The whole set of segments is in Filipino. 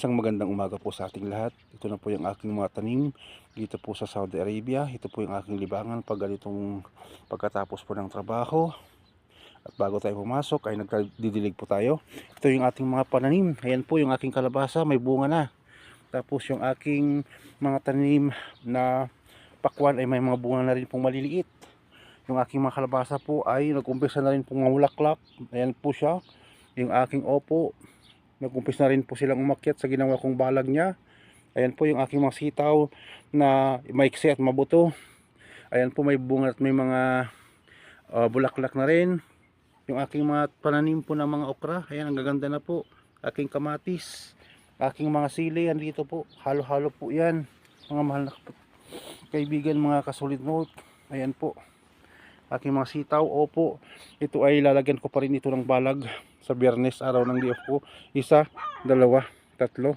Isang magandang umaga po sa ating lahat. Ito na po yung aking mga tanim dito po sa Saudi Arabia. Ito po yung aking libangan pag ganitong pagkatapos po ng trabaho. At bago tayo pumasok ay nagdidilig po tayo. Ito yung ating mga pananim. Ayan po yung aking kalabasa, may bunga na. Tapos yung aking mga tanim na pakwan ay may mga bunga na rin pong maliliit. Yung aking mga kalabasa po ay nag-umpisa na rin pong mamulaklak. Ayan po siya. Yung aking opo, nag-umpisa na rin po silang umakyat sa ginawa kong balag niya. Ayan po yung aking mga sitaw na maiksi at mabuto. Ayan po may bunga at may mga bulaklak na rin. Yung aking mga pananim po ng mga okra, ayan ang gaganda na po. Aking kamatis, aking mga sili, yan dito po. Halo-halo po yan. Mga mahal na kaibigan, mga kasolid note. Ayan po. Aking mga sitaw, opo. Ito ay lalagyan ko pa rin ito ng balag sa Biyernes, araw ng DF ko. Isa, dalawa, tatlo.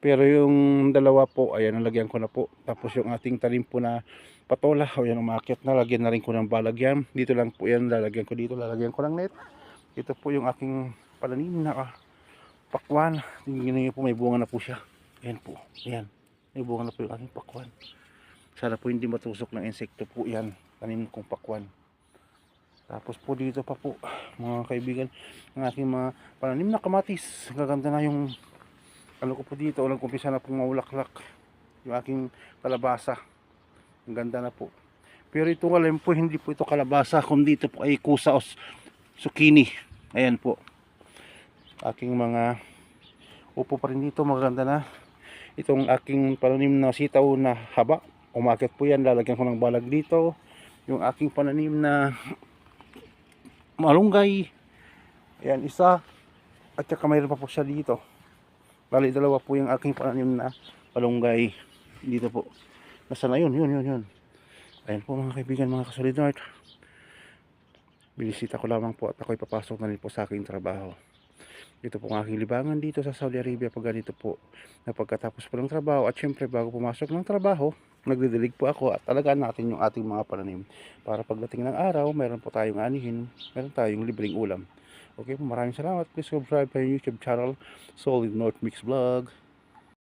Pero yung dalawa po, ayan, nalagyan ko na po. Tapos yung ating talim po na patola, ayan, umakyat na. Lagyan na rin ko ng balag yan. Dito lang po yan, lalagyan ko dito. Lalagyan ko ng net. Ito po yung aking pananim na pakwan. Tingnan niyo po, may bunga na po siya. Ayan po, ayan. May bunga na po yung aking pakwan. Sana po hindi matusok ng insekto po yan. Tanim kong pakwan. Tapos po dito pa po, mga kaibigan, ang aking mga pananim na kamatis. Gaganda na yung ano ko po dito. Walang kumpisa na pong maulaklak. Yung aking kalabasa. Ang ganda na po. Pero ito alam po, hindi po ito kalabasa. Kung dito po ay kusa o zucchini. Ayan po. Aking mga upo pa rin dito. Maganda na. Itong aking pananim na sitaw na haba. Umakit po yan. Lalagyan ko ng balag dito. Yung aking pananim na malunggay. Ayan, isa. At saka mayroon pa po siya dito. Bali, dalawa po yung aking pananim na malunggay. Dito po. Nasa na yun? Yun. Ayan po mga kaibigan, mga kasolid note. Binisita ko lamang po at ako'y papasok na rin po sa aking trabaho. Ito po ang aking libangan dito sa Saudi Arabia pag ganito po na pagkatapos po ng trabaho. At syempre bago pumasok ng trabaho, nagdidilig po ako at alagaan natin yung ating mga pananim para pagdating ng araw, meron po tayong anihin, meron tayong libreng ulam. Okay po, maraming salamat. Please subscribe to yung YouTube channel, Solid North Mix Vlog.